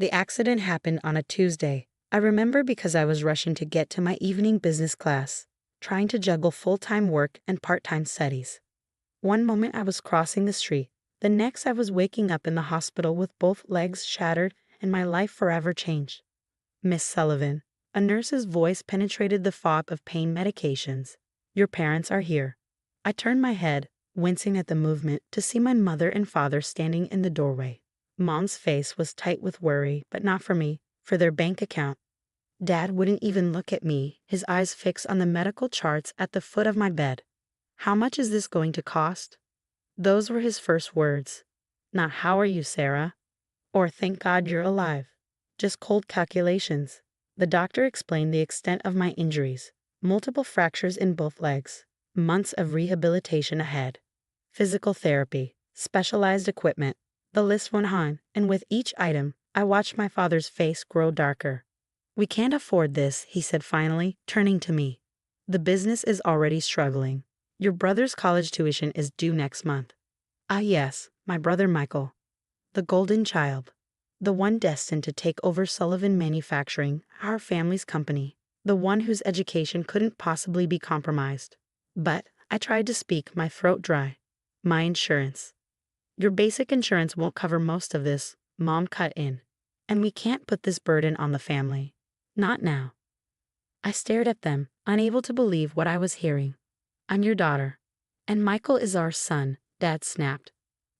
The accident happened on a Tuesday. I remember because I was rushing to get to my evening business class, trying to juggle full-time work and part-time studies. One moment I was crossing the street, the next I was waking up in the hospital with both legs shattered and my life forever changed. Miss Sullivan, a nurse's voice penetrated the fog of pain medications. Your parents are here. I turned my head, wincing at the movement, to see my mother and father standing in the doorway. Mom's face was tight with worry, but not for me, for their bank account. Dad wouldn't even look at me, his eyes fixed on the medical charts at the foot of my bed. How much is this going to cost? Those were his first words. Not how are you, Sarah? Or thank God you're alive. Just cold calculations. The doctor explained the extent of my injuries. Multiple fractures in both legs. Months of rehabilitation ahead. Physical therapy. Specialized equipment. The list went on, and with each item, I watched my father's face grow darker. We can't afford this, he said finally, turning to me. The business is already struggling. Your brother's college tuition is due next month. Ah yes, my brother Michael. The golden child. The one destined to take over Sullivan Manufacturing, our family's company. The one whose education couldn't possibly be compromised. But I tried to speak, my throat dry. My insurance. Your basic insurance won't cover most of this, Mom cut in. And we can't put this burden on the family. Not now. I stared at them, unable to believe what I was hearing. I'm your daughter. And Michael is our son, Dad snapped.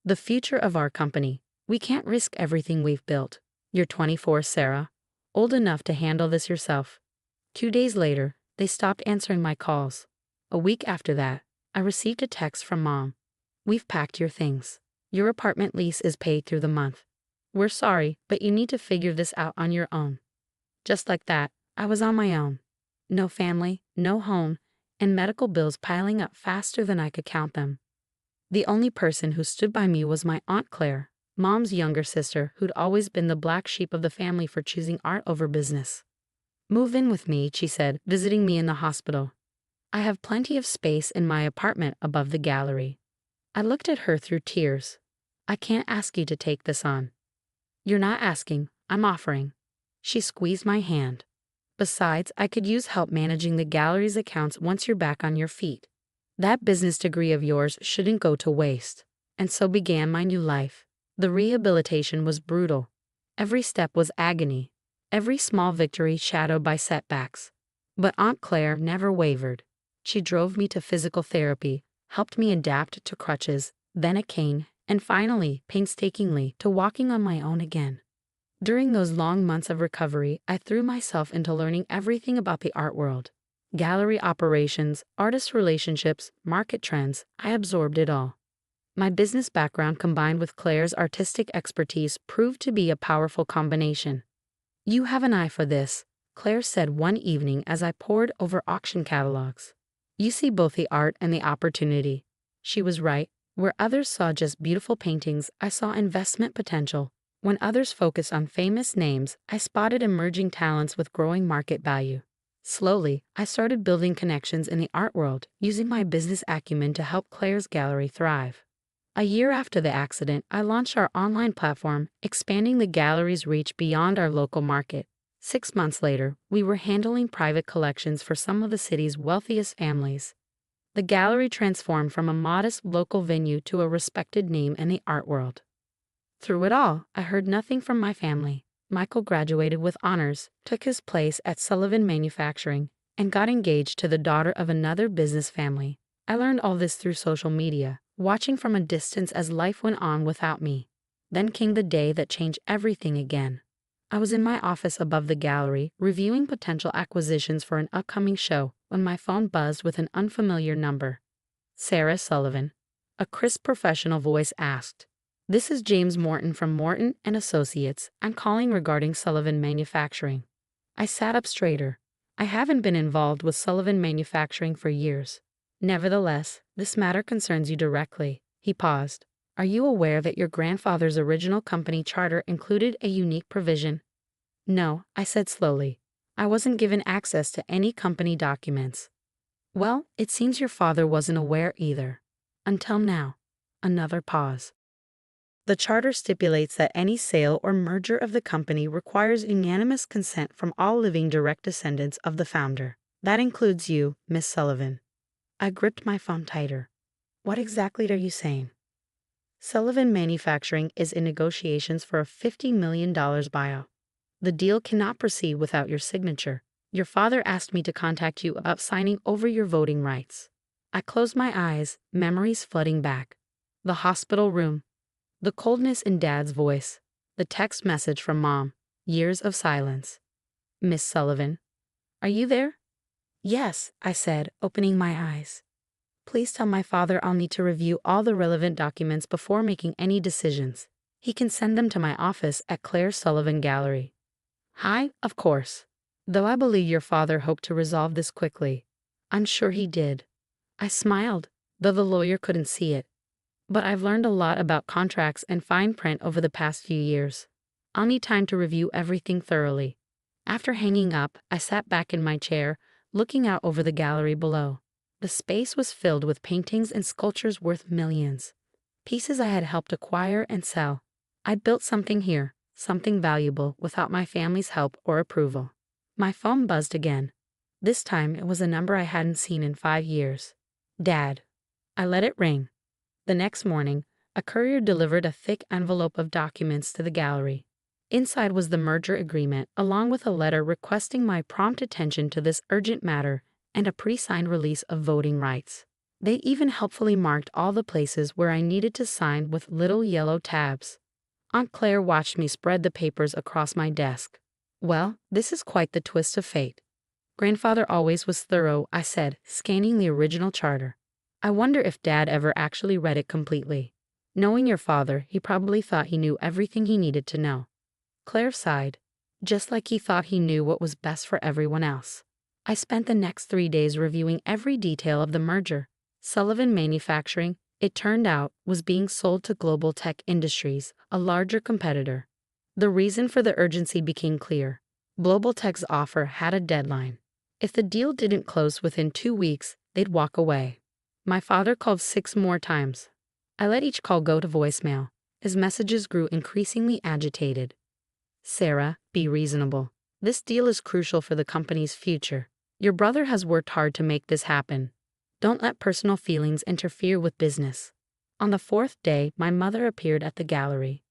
The future of our company. We can't risk everything we've built. You're 24, Sarah. Old enough to handle this yourself. 2 days later, they stopped answering my calls. A week after that, I received a text from Mom. We've packed your things. Your apartment lease is paid through the month. We're sorry, but you need to figure this out on your own. Just like that, I was on my own. No family, no home, and medical bills piling up faster than I could count them. The only person who stood by me was my Aunt Claire, Mom's younger sister, who'd always been the black sheep of the family for choosing art over business. Move in with me, she said, visiting me in the hospital. I have plenty of space in my apartment above the gallery. I looked at her through tears. I can't ask you to take this on. You're not asking, I'm offering. She squeezed my hand. Besides, I could use help managing the gallery's accounts once you're back on your feet. That business degree of yours shouldn't go to waste. And so began my new life. The rehabilitation was brutal. Every step was agony. Every small victory shadowed by setbacks. But Aunt Claire never wavered. She drove me to physical therapy, helped me adapt to crutches, then a cane, and finally, painstakingly, to walking on my own again. During those long months of recovery, I threw myself into learning everything about the art world. Gallery operations, artist relationships, market trends, I absorbed it all. My business background combined with Claire's artistic expertise proved to be a powerful combination. You have an eye for this, Claire said one evening as I pored over auction catalogs. You see both the art and the opportunity. She was right. Where others saw just beautiful paintings, I saw investment potential. When others focused on famous names, I spotted emerging talents with growing market value. Slowly, I started building connections in the art world, using my business acumen to help Claire's gallery thrive. A year after the accident, I launched our online platform, expanding the gallery's reach beyond our local market. 6 months later, we were handling private collections for some of the city's wealthiest families. The gallery transformed from a modest local venue to a respected name in the art world. Through it all, I heard nothing from my family. Michael graduated with honors, took his place at Sullivan Manufacturing, and got engaged to the daughter of another business family. I learned all this through social media, watching from a distance as life went on without me. Then came the day that changed everything again. I was in my office above the gallery, reviewing potential acquisitions for an upcoming show, when my phone buzzed with an unfamiliar number. Sarah Sullivan. A crisp professional voice asked. This is James Morton from Morton & Associates. I'm calling regarding Sullivan Manufacturing. I sat up straighter. I haven't been involved with Sullivan Manufacturing for years. Nevertheless, this matter concerns you directly. He paused. Are you aware that your grandfather's original company charter included a unique provision? No, I said slowly. I wasn't given access to any company documents. Well, it seems your father wasn't aware either. Until now. Another pause. The charter stipulates that any sale or merger of the company requires unanimous consent from all living direct descendants of the founder. That includes you, Miss Sullivan. I gripped my phone tighter. What exactly are you saying? Sullivan Manufacturing is in negotiations for a $50 million buyout. The deal cannot proceed without your signature. Your father asked me to contact you about signing over your voting rights. I closed my eyes, memories flooding back. The hospital room. The coldness in Dad's voice. The text message from Mom. Years of silence. Miss Sullivan. Are you there? Yes, I said, opening my eyes. Please tell my father I'll need to review all the relevant documents before making any decisions. He can send them to my office at Claire Sullivan Gallery. Hi, of course. Though I believe your father hoped to resolve this quickly. I'm sure he did. I smiled, though the lawyer couldn't see it. But I've learned a lot about contracts and fine print over the past few years. I'll need time to review everything thoroughly. After hanging up, I sat back in my chair, looking out over the gallery below. The space was filled with paintings and sculptures worth millions. Pieces I had helped acquire and sell. I'd built something here, something valuable, without my family's help or approval. My phone buzzed again. This time it was a number I hadn't seen in 5 years. Dad. I let it ring. The next morning, a courier delivered a thick envelope of documents to the gallery. Inside was the merger agreement, along with a letter requesting my prompt attention to this urgent matter and a pre-signed release of voting rights. They even helpfully marked all the places where I needed to sign with little yellow tabs. Aunt Claire watched me spread the papers across my desk. Well, this is quite the twist of fate. Grandfather always was thorough, I said, scanning the original charter. I wonder if Dad ever actually read it completely. Knowing your father, he probably thought he knew everything he needed to know. Claire sighed, just like he thought he knew what was best for everyone else. I spent the next 3 days reviewing every detail of the merger. Sullivan Manufacturing, it turned out, was being sold to Global Tech Industries, a larger competitor. The reason for the urgency became clear. Global Tech's offer had a deadline. If the deal didn't close within 2 weeks, they'd walk away. My father called 6 more times. I let each call go to voicemail. His messages grew increasingly agitated. Sarah, be reasonable. This deal is crucial for the company's future. Your brother has worked hard to make this happen. Don't let personal feelings interfere with business. On the 4th day, my mother appeared at the gallery.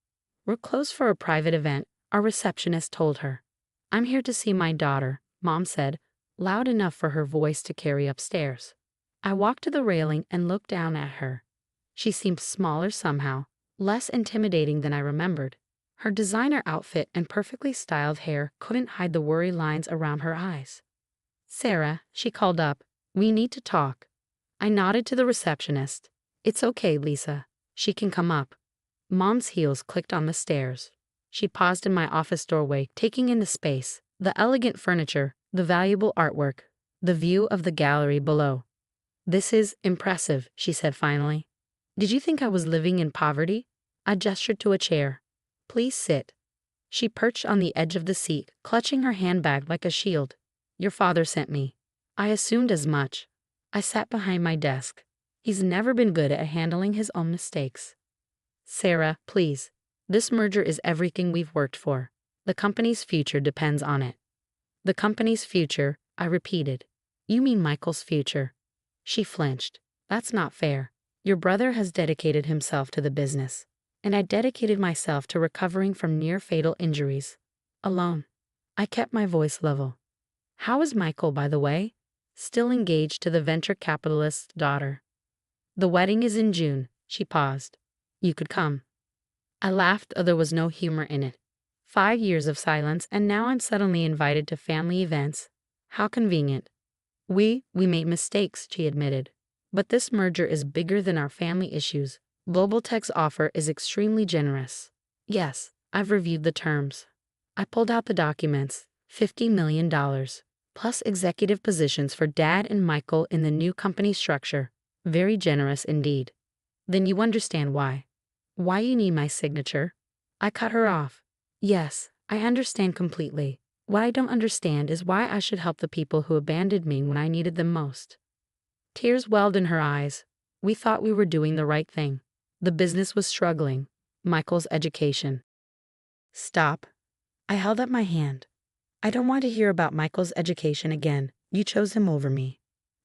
We're closed for a private event, our receptionist told her. I'm here to see my daughter, Mom said, loud enough for her voice to carry upstairs. I walked to the railing and looked down at her. She seemed smaller somehow, less intimidating than I remembered. Her designer outfit and perfectly styled hair couldn't hide the worry lines around her eyes. Sarah, she called up, we need to talk. I nodded to the receptionist. It's okay, Lisa. She can come up. Mom's heels clicked on the stairs. She paused in my office doorway, taking in the space, the elegant furniture, the valuable artwork, the view of the gallery below. This is impressive, she said finally. Did you think I was living in poverty? I gestured to a chair. Please sit. She perched on the edge of the seat, clutching her handbag like a shield. Your father sent me. I assumed as much. I sat behind my desk. He's never been good at handling his own mistakes. Sarah, please. This merger is everything we've worked for. The company's future depends on it. The company's future, I repeated. You mean Michael's future? She flinched. That's not fair. Your brother has dedicated himself to the business, and I dedicated myself to recovering from near-fatal injuries. Alone. I kept my voice level. How is Michael, by the way? Still engaged to the venture capitalist's daughter. The wedding is in June, she paused. You could come. I laughed, though there was no humor in it. 5 years of silence, and now I'm suddenly invited to family events. How convenient. We made mistakes, she admitted. But this merger is bigger than our family issues. Global Tech's offer is extremely generous. Yes, I've reviewed the terms. I pulled out the documents. $50 million. Plus executive positions for Dad and Michael in the new company structure. Very generous indeed. Then you understand why. Why you need my signature? I cut her off. Yes, I understand completely. What I don't understand is why I should help the people who abandoned me when I needed them most. Tears welled in her eyes. We thought we were doing the right thing. The business was struggling. Michael's education. Stop. I held up my hand. I don't want to hear about Michael's education again. You chose him over me.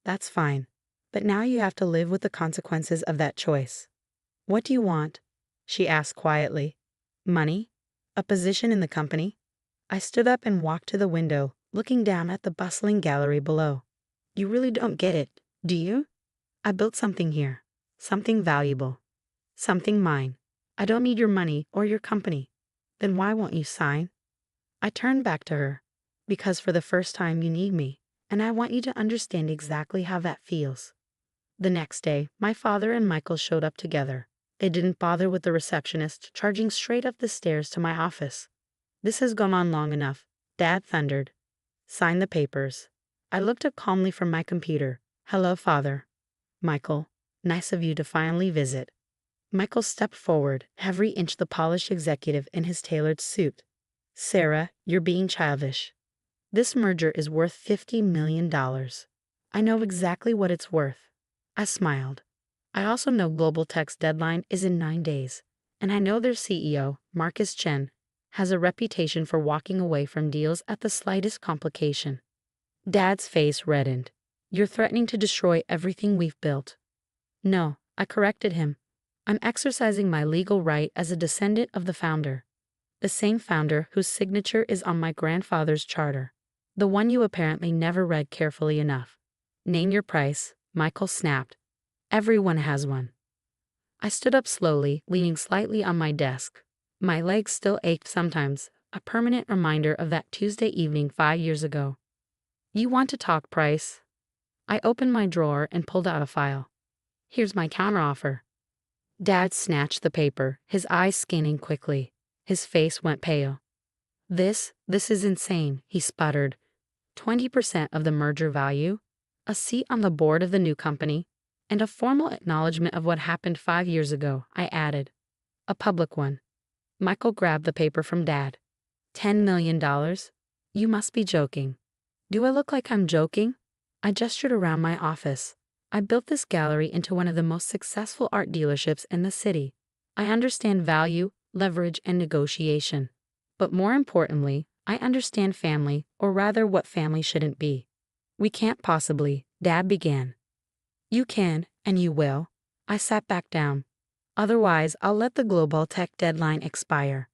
That's fine. But now you have to live with the consequences of that choice. What do you want? She asked quietly. Money? A position in the company? I stood up and walked to the window, looking down at the bustling gallery below. You really don't get it, do you? I built something here. Something valuable. Something mine. I don't need your money or your company. Then why won't you sign? I turned back to her. Because for the first time you need me, and I want you to understand exactly how that feels. The next day, my father and Michael showed up together. They didn't bother with the receptionist, charging straight up the stairs to my office. This has gone on long enough, Dad thundered. Sign the papers. I looked up calmly from my computer. Hello, Father. Michael, nice of you to finally visit. Michael stepped forward, every inch the polished executive in his tailored suit. Sarah, you're being childish. This merger is worth $50 million. I know exactly what it's worth. I smiled. I also know Global Tech's deadline is in 9 days, and I know their CEO, Marcus Chen, has a reputation for walking away from deals at the slightest complication. Dad's face reddened. You're threatening to destroy everything we've built. No, I corrected him. I'm exercising my legal right as a descendant of the founder. The same founder whose signature is on my grandfather's charter. The one you apparently never read carefully enough. Name your price, Michael snapped. Everyone has one. I stood up slowly, leaning slightly on my desk. My legs still ached sometimes, a permanent reminder of that Tuesday evening 5 years ago. You want to talk price? I opened my drawer and pulled out a file. Here's my counteroffer. Dad snatched the paper, his eyes scanning quickly. His face went pale. This is insane, he sputtered. 20% of the merger value, a seat on the board of the new company, and a formal acknowledgement of what happened 5 years ago, I added. A public one. Michael grabbed the paper from Dad. $10 million? You must be joking. Do I look like I'm joking? I gestured around my office. I built this gallery into one of the most successful art dealerships in the city. I understand value, leverage, and negotiation. But more importantly, I understand family, or rather what family shouldn't be. We can't possibly, Dad began. You can, and you will. I sat back down. Otherwise, I'll let the Global Tech deadline expire.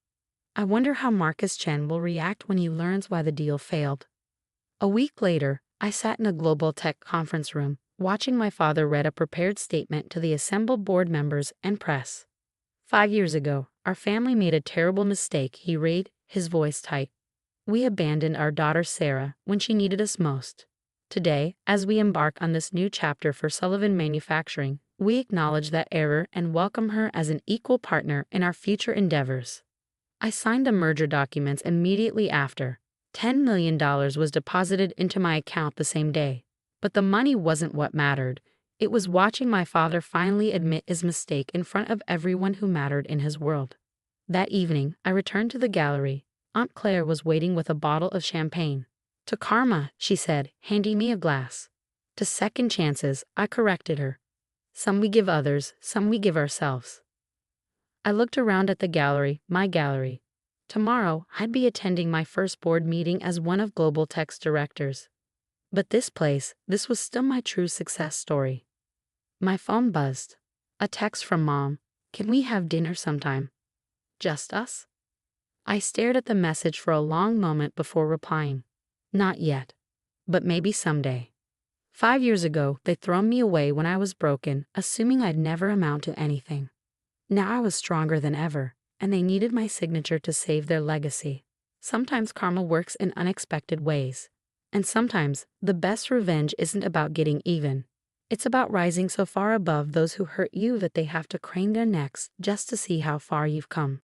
I wonder how Marcus Chen will react when he learns why the deal failed. A week later, I sat in a Global Tech conference room, watching my father read a prepared statement to the assembled board members and press. 5 years ago, our family made a terrible mistake, he read, his voice tight. We abandoned our daughter Sarah when she needed us most. Today, as we embark on this new chapter for Sullivan Manufacturing, we acknowledge that error and welcome her as an equal partner in our future endeavors. I signed the merger documents immediately after. $10 million was deposited into my account the same day. But the money wasn't what mattered. It was watching my father finally admit his mistake in front of everyone who mattered in his world. That evening, I returned to the gallery. Aunt Claire was waiting with a bottle of champagne. To karma, she said, handing me a glass. To second chances, I corrected her. Some we give others, some we give ourselves. I looked around at the gallery, my gallery. Tomorrow, I'd be attending my first board meeting as one of Global Tech's directors. But this was still my true success story. My phone buzzed. A text from Mom. Can we have dinner sometime? Just us? I stared at the message for a long moment before replying. Not yet. But maybe someday. 5 years ago, they'd thrown me away when I was broken, assuming I'd never amount to anything. Now I was stronger than ever, and they needed my signature to save their legacy. Sometimes karma works in unexpected ways. And sometimes, the best revenge isn't about getting even. It's about rising so far above those who hurt you that they have to crane their necks just to see how far you've come.